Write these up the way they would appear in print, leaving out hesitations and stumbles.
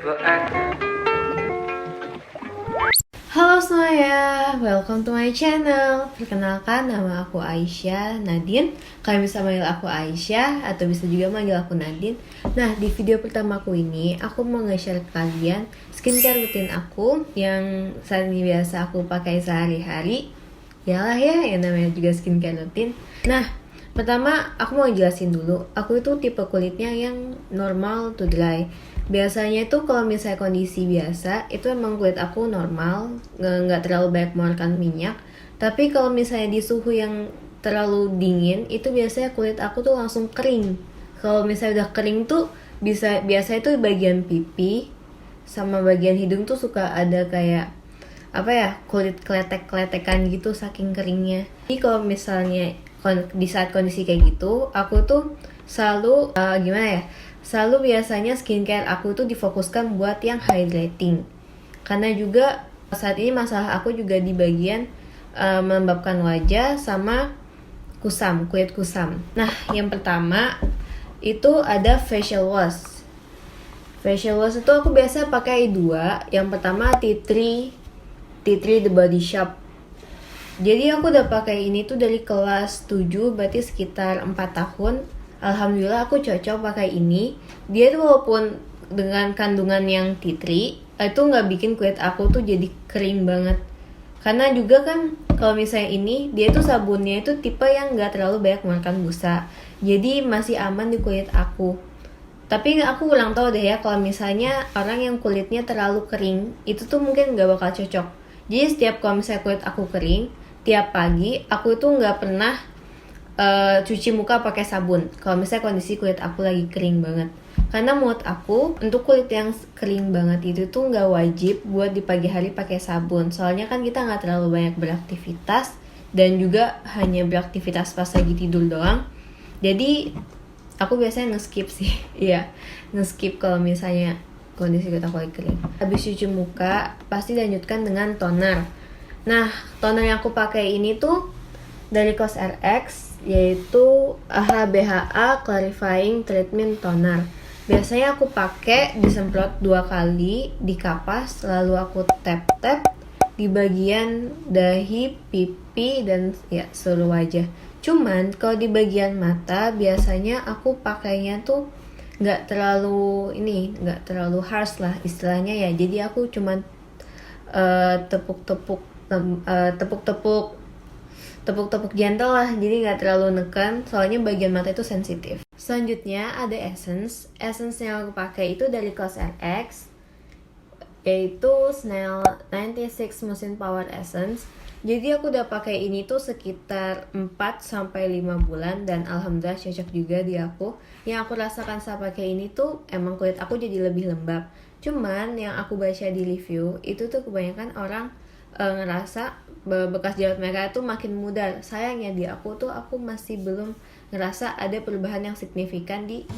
triple X. Halo semuanya, welcome to my channel. Perkenalkan, nama aku Aisyah Nadine. Kalian bisa manggil aku Aisyah atau bisa juga manggil aku Nadine. Nah, di video pertama aku ini, aku mau nge-share ke kalian skincare rutin aku yang saat ini biasa aku pakai sehari-hari. Yalah ya, yang namanya juga skincare rutin. Nah, pertama aku mau jelasin dulu, aku itu tipe kulitnya yang normal to dry. Biasanya itu kalau misalnya kondisi biasa, itu emang kulit aku normal, nggak terlalu banyak mengeluarkan minyak. Tapi kalau misalnya di suhu yang terlalu dingin, itu biasanya kulit aku tuh langsung kering. Kalau misalnya udah kering tuh, biasa itu bagian pipi sama bagian hidung tuh suka ada kayak apa ya, kulit kletek-kletekan gitu saking keringnya. Jadi kalau misalnya di saat kondisi kayak gitu, aku tuh selalu gimana ya, selalu biasanya skincare aku tuh difokuskan buat yang hydrating. Karena juga saat ini masalah aku juga di bagian melembabkan wajah sama kulit kusam. Nah, yang pertama itu ada facial wash. Facial wash itu aku biasa pakai dua. Yang pertama T3 The Body Shop. Jadi aku udah pakai ini tuh dari kelas 7, berarti sekitar 4 tahun. Alhamdulillah aku cocok pakai ini. Dia tuh walaupun dengan kandungan yang tea tree, itu nggak bikin kulit aku tuh jadi kering banget. Karena juga kan kalau misalnya ini, dia tuh sabunnya itu tipe yang nggak terlalu banyak mengeluarkan busa. Jadi masih aman di kulit aku. Tapi aku kurang tahu deh ya, kalau misalnya orang yang kulitnya terlalu kering, itu tuh mungkin nggak bakal cocok. Jadi setiap kalau misalnya kulit aku kering, tiap pagi aku tuh nggak pernah cuci muka pakai sabun kalau misalnya kondisi kulit aku lagi kering banget. Karena menurut aku untuk kulit yang kering banget itu tuh nggak wajib buat di pagi hari pakai sabun. Soalnya kan kita nggak terlalu banyak beraktivitas dan juga hanya beraktivitas pas lagi tidur doang. Jadi aku biasanya nge-skip sih. Iya, nge-skip kalau misalnya kondisi kulit aku lagi kering. Habis cuci muka pasti lanjutkan dengan toner. Nah, toner yang aku pakai ini tuh dari COSRX, yaitu AHA BHA Clarifying Treatment Toner. Biasanya aku pakai disemprot 2 kali di kapas, lalu aku tap-tap di bagian dahi, pipi, dan ya seluruh wajah. Cuman kalau di bagian mata biasanya aku pakainya tuh nggak terlalu harsh lah istilahnya ya. Jadi aku cuman tepuk-tepuk gentle lah, jadi nggak terlalu nekan, soalnya bagian mata itu sensitif. Selanjutnya ada essence yang aku pakai itu dari COSRX, yaitu Snail 96 Musin Power Essence. Jadi aku udah pakai ini tuh sekitar 4-5 bulan dan alhamdulillah cocok juga di aku. Yang aku rasakan saat pakai ini tuh emang kulit aku jadi lebih lembab. Cuman yang aku baca di review itu tuh kebanyakan orang ngerasa bekas jerawat merah itu makin mudar. Sayangnya di aku masih belum ngerasa ada perubahan yang signifikan di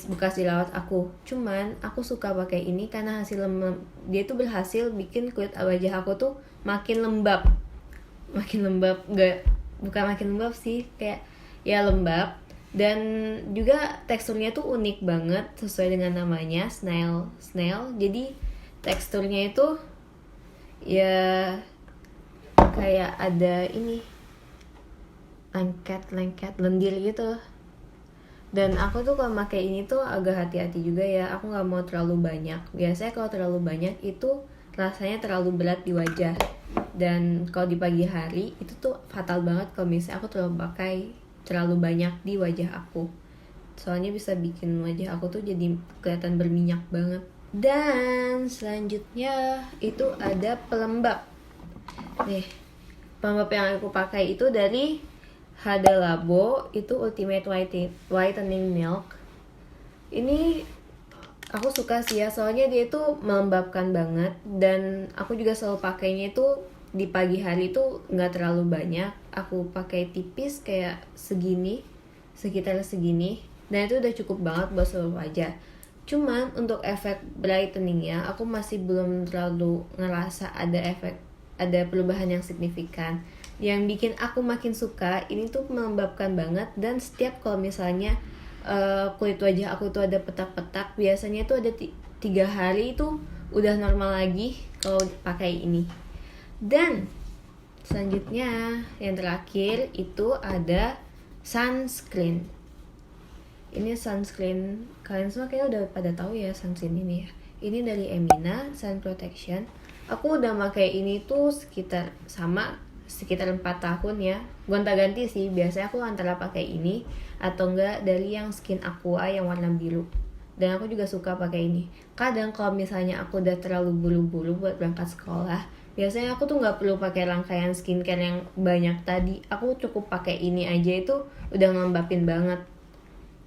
bekas jerawat aku. Cuman aku suka pakai ini karena dia tuh berhasil bikin kulit wajah aku tuh makin lembab. Bukan makin lembab sih, kayak ya lembab. Dan juga teksturnya tuh unik banget sesuai dengan namanya, snail. Jadi teksturnya itu ya kayak ada ini lengket lendir gitu. Dan aku tuh kalau pakai ini tuh agak hati-hati juga ya, aku nggak mau terlalu banyak. Biasanya kalau terlalu banyak itu rasanya terlalu berat di wajah, dan kalau di pagi hari itu tuh fatal banget kalau misalnya aku terlalu banyak di wajah aku, soalnya bisa bikin wajah aku tuh jadi kelihatan berminyak banget. Dan selanjutnya itu ada pelembab. Nih, pelembab yang aku pakai itu dari Hada Labo, itu Ultimate Whitening Milk. Ini aku suka sih ya, soalnya dia itu melembabkan banget, dan aku juga selalu pakainya itu di pagi hari itu nggak terlalu banyak. Aku pakai tipis kayak segini, sekitar segini, dan itu udah cukup banget buat seluruh wajah. Cuman untuk efek brightening-nya aku masih belum terlalu ngerasa ada perubahan yang signifikan. Yang bikin aku makin suka ini tuh melembabkan banget, dan setiap kalau misalnya kulit wajah aku tuh ada petak-petak, biasanya tuh ada 3 hari itu udah normal lagi kalau pakai ini. Dan selanjutnya yang terakhir itu ada sunscreen. Ini sunscreen, kalian semua kayaknya udah pada tahu ya sunscreen ini ya. Ini dari Emina Sun Protection. Aku udah pakai ini tuh sekitar 4 tahun ya. Gonta-ganti sih, biasanya aku antara pakai ini atau enggak dari yang Skin Aqua yang warna biru. Dan aku juga suka pakai ini. Kadang kalau misalnya aku udah terlalu buru-buru buat berangkat sekolah, biasanya aku tuh nggak perlu pakai rangkaian skincare yang banyak tadi. Aku cukup pakai ini aja itu udah ngelembapin banget.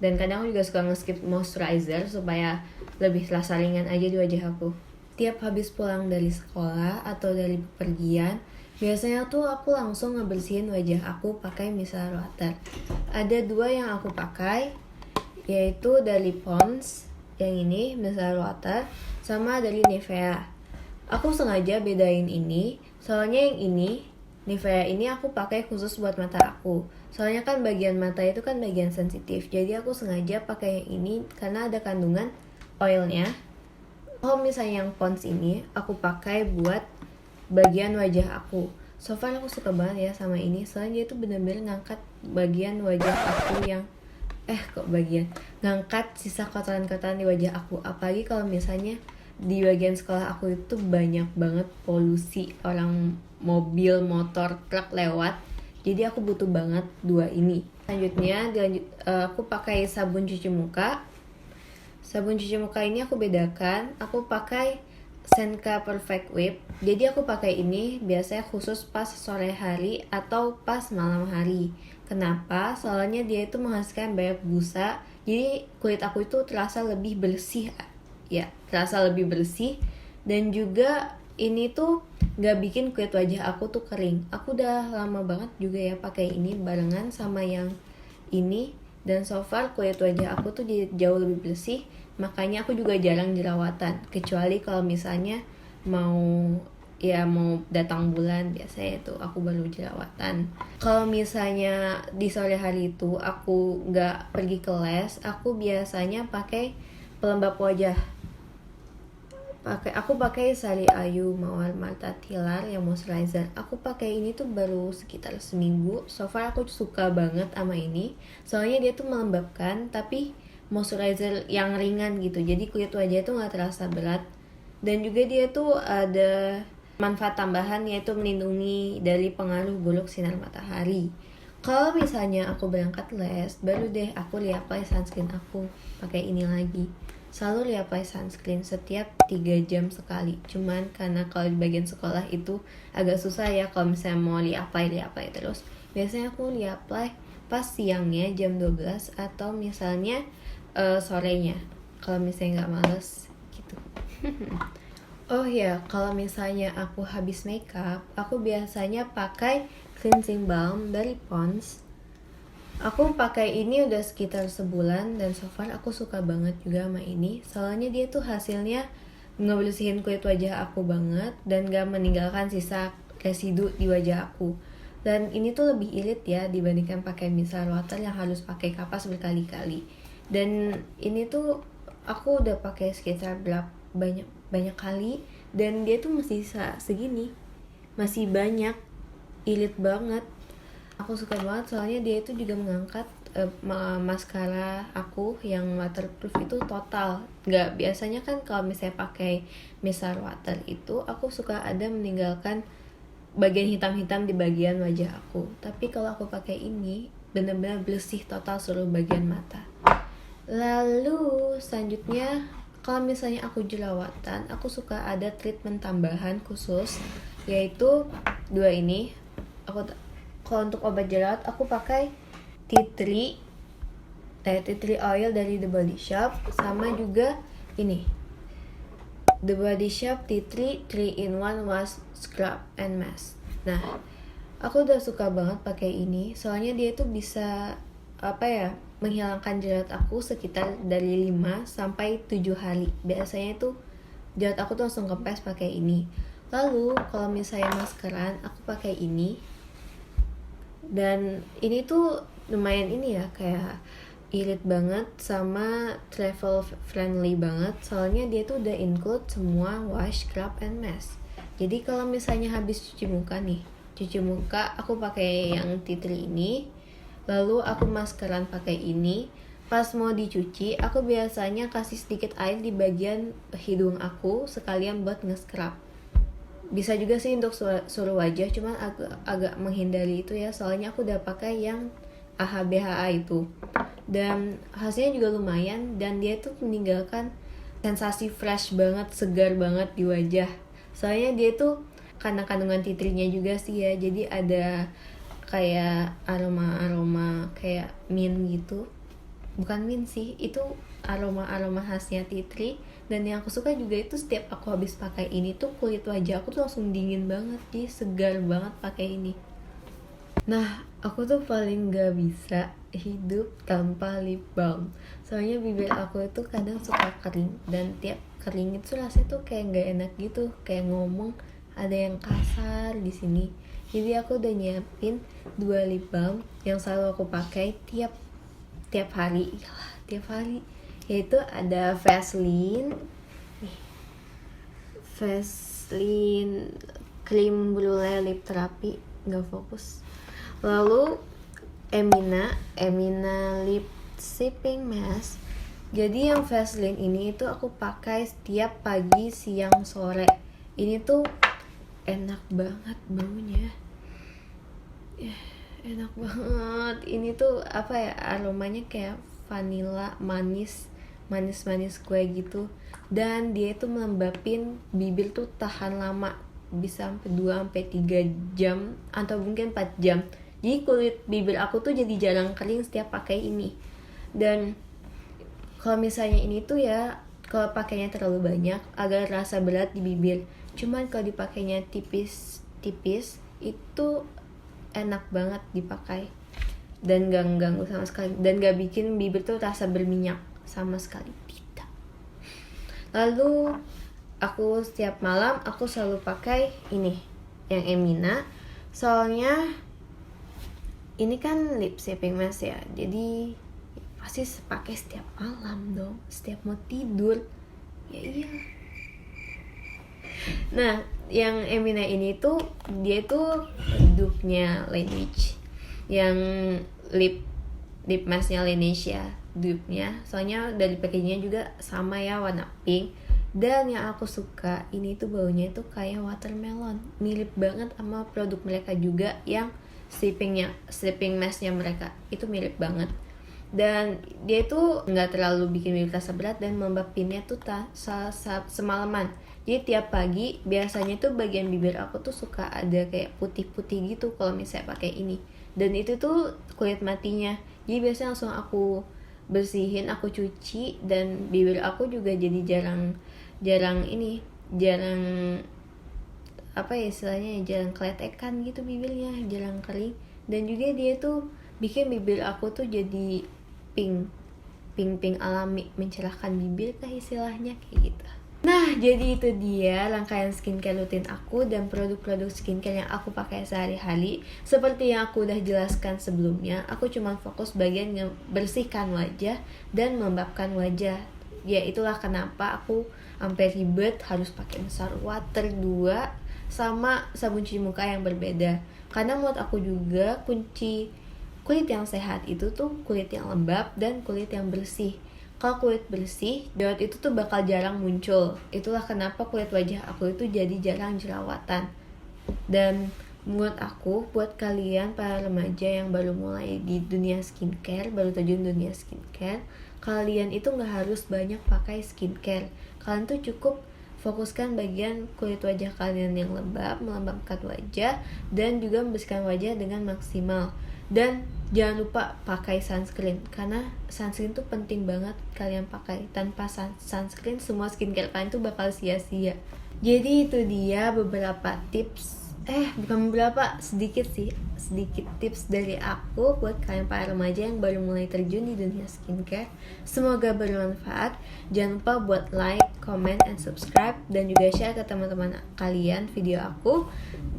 Dan kadang aku juga suka nge-skip moisturizer supaya lebih terasa ringan aja di wajah aku. Tiap habis pulang dari sekolah atau dari bepergian, biasanya tuh aku langsung ngebersihin wajah aku pakai micellar water. Ada 2 yang aku pakai, yaitu dari Pond's, yang ini micellar water, sama dari Nivea. Aku sengaja bedain ini, soalnya yang ini Nivea ini aku pakai khusus buat mata aku. Soalnya kan bagian mata itu kan bagian sensitif. Jadi aku sengaja pakai yang ini karena ada kandungan oilnya. Kalau misalnya yang Pond's ini aku pakai buat bagian wajah aku. So far aku suka banget ya sama ini. Soalnya dia itu bener-bener ngangkat bagian wajah aku yang ngangkat sisa kotoran-kotoran di wajah aku. Apalagi kalau misalnya di bagian sekolah aku itu banyak banget polusi, orang mobil, motor, truk lewat. Jadi aku butuh banget 2 ini. Selanjutnya aku pakai sabun cuci muka. Sabun cuci muka ini aku bedakan. Aku pakai Senka Perfect Whip. Jadi aku pakai ini biasanya khusus pas sore hari atau pas malam hari. Kenapa? Soalnya dia itu menghasilkan banyak busa. Jadi kulit aku itu terasa lebih bersih. Ya, terasa lebih bersih. Dan juga ini tuh gak bikin kulit wajah aku tuh kering. Aku udah lama banget juga ya pakai ini barengan sama yang ini. Dan so far kulit wajah aku tuh jadi jauh lebih bersih. Makanya aku juga jarang jerawatan. Kecuali kalau misalnya mau datang bulan, biasanya itu aku baru jerawatan. Kalau misalnya di sore hari itu aku gak pergi ke les, aku biasanya pakai pelembab wajah. Aku pakai Sari Ayu Mawar Marta Tilar yang moisturizer. Aku pakai ini tuh baru sekitar seminggu. So far aku suka banget sama ini. Soalnya dia tuh melembabkan tapi moisturizer yang ringan gitu. Jadi kulit wajah tuh nggak terasa berat. Dan juga dia tuh ada manfaat tambahan yaitu melindungi dari pengaruh buruk sinar matahari. Kalau misalnya aku berangkat les, baru deh aku reapply sunscreen aku pakai ini lagi. Selalu reapply sunscreen setiap 3 jam sekali. Cuman karena kalau di bagian sekolah itu agak susah ya kalau misalnya mau reapply terus. Biasanya aku reapply pas siangnya jam 12 atau misalnya sorenya. Kalau misalnya nggak males gitu. Oh ya, kalau misalnya aku habis makeup, aku biasanya pakai cleansing balm dari Pond's. Aku pakai ini udah sekitar sebulan dan so far aku suka banget juga sama ini. Soalnya dia tuh hasilnya ngebersihin kulit wajah aku banget dan gak meninggalkan sisa residu di wajah aku. Dan ini tuh lebih irit ya dibandingkan pakai micellar water yang harus pakai kapas berkali-kali. Dan ini tuh aku udah pakai sekitar banyak kali dan dia tuh masih segini. Masih banyak, irit banget. Aku suka banget soalnya dia itu juga mengangkat maskara aku yang waterproof itu total. Nggak, biasanya kan kalau misalnya pakai micellar water itu aku suka ada meninggalkan bagian hitam-hitam di bagian wajah aku. Tapi kalau aku pakai ini benar-benar bersih total seluruh bagian mata. Lalu selanjutnya kalau misalnya aku jerawatan, aku suka ada treatment tambahan khusus yaitu 2 ini. Kalau untuk obat jerawat aku pakai tea tree oil dari The Body Shop, sama juga ini The Body Shop tea tree 3-in-1 wash, scrub, and mask. Nah, aku udah suka banget pakai ini soalnya dia tuh bisa menghilangkan jerawat aku sekitar dari 5 sampai 7 hari. Biasanya itu jerawat aku tuh langsung kempes pakai ini. Lalu kalau misalnya maskeran aku pakai ini. Dan ini tuh lumayan ini ya, kayak irit banget sama travel friendly banget, soalnya dia tuh udah include semua wash, scrub, and mask. Jadi kalau misalnya habis cuci muka aku pakai yang tea tree ini, lalu aku maskeran pakai ini. Pas mau dicuci, aku biasanya kasih sedikit air di bagian hidung aku sekalian buat nge-scrub. Bisa juga sih untuk seluruh wajah, cuman agak menghindari itu ya, soalnya aku udah pakai yang AHA-BHA itu. Dan hasilnya juga lumayan, dan dia tuh meninggalkan sensasi fresh banget, segar banget di wajah. Soalnya dia tuh karena kandungan tea tree-nya juga sih ya, jadi ada kayak aroma-aroma kayak mint gitu. Bukan mint sih, itu aroma-aroma khasnya tea tree. Dan yang aku suka juga itu setiap aku habis pakai ini tuh kulit wajah aku tuh langsung dingin banget, jadi segar banget pakai ini. Nah, aku tuh paling gak bisa hidup tanpa lip balm. Soalnya bibir aku itu kadang suka kering, dan tiap kering itu rasanya tuh kayak gak enak gitu, kayak ngomong ada yang kasar di sini. Jadi aku udah nyiapin 2 lip balm yang selalu aku pakai tiap hari. Yaitu ada Vaseline Cream Brulee Lip Therapy, nggak fokus. Lalu Emina Lip Sleeping Mask. Jadi yang Vaseline ini itu aku pakai setiap pagi, siang, sore. Ini tuh enak banget baunya. Enak banget. Ini tuh apa ya, aromanya kayak vanilla, manis kue gitu. Dan dia itu melembabin bibir tuh tahan lama, bisa sampai 2-3 jam atau mungkin 4 jam. Jadi kulit bibir aku tuh jadi jarang kering setiap pakai ini. Dan kalau misalnya ini tuh ya, kalau pakainya terlalu banyak agak rasa berat di bibir. Cuman kalau dipakainya tipis itu enak banget dipakai, dan gak ganggu sama sekali, dan gak bikin bibir tuh rasa berminyak sama sekali, tidak. Lalu aku setiap malam aku selalu pakai ini yang Emina, soalnya ini kan lip sleeping mask ya, jadi pasti pakai setiap malam dong, setiap mau tidur ya. Iya. Nah, yang Emina ini tuh dia tuh dupe-nya Laneige, yang lip masknya Laneige ya, dupe-nya. Soalnya dari packagingnya juga sama ya, warna pink. Dan yang aku suka ini tuh baunya tuh kayak watermelon, mirip banget sama produk mereka juga yang sleeping masknya mereka, itu mirip banget. Dan dia tuh nggak terlalu bikin bibir terasa berat, dan melembabinnya tuh semalaman. Jadi tiap pagi biasanya tuh bagian bibir aku tuh suka ada kayak putih-putih gitu kalau misalnya pakai ini. Dan itu tuh kulit matinya. Jadi biasanya langsung aku bersihin, aku cuci, dan bibir aku juga jadi jarang apa ya istilahnya, jarang keletekan gitu bibirnya, jarang kering. Dan juga dia tuh bikin bibir aku tuh jadi pink alami, mencerahkan bibir kah istilahnya, kayak gitu. Nah, jadi itu dia rangkaian skincare rutin aku dan produk-produk skincare yang aku pakai sehari-hari. Seperti yang aku udah jelaskan sebelumnya, aku cuma fokus bagian bersihkan wajah dan melembabkan wajah. Ya itulah kenapa aku sampai ribet harus pakai besar water 2 sama sabun cuci muka yang berbeda. Karena menurut aku juga kunci kulit yang sehat itu tuh kulit yang lembab dan kulit yang bersih. Kalau kulit bersih, jerawat itu tuh bakal jarang muncul. Itulah kenapa kulit wajah aku itu jadi jarang jerawatan. Dan menurut aku, buat kalian para remaja yang baru mulai di dunia skincare, baru terjun dunia skincare, kalian itu gak harus banyak pakai skincare. Kalian tuh cukup fokuskan bagian kulit wajah kalian yang lembab, melembabkan wajah, dan juga membersihkan wajah dengan maksimal. Dan jangan lupa pakai sunscreen, karena sunscreen tuh penting banget kalian pakai. Tanpa sunscreen semua skincare kalian tuh bakal sia-sia. Jadi itu dia beberapa tips, sedikit tips dari aku buat kalian para remaja yang baru mulai terjun di dunia skincare. Semoga bermanfaat. Jangan lupa buat like, comment, and subscribe, dan juga share ke teman-teman kalian video aku.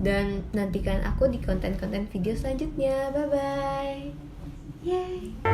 Dan nantikan aku di konten-konten video selanjutnya. Bye bye. Yay.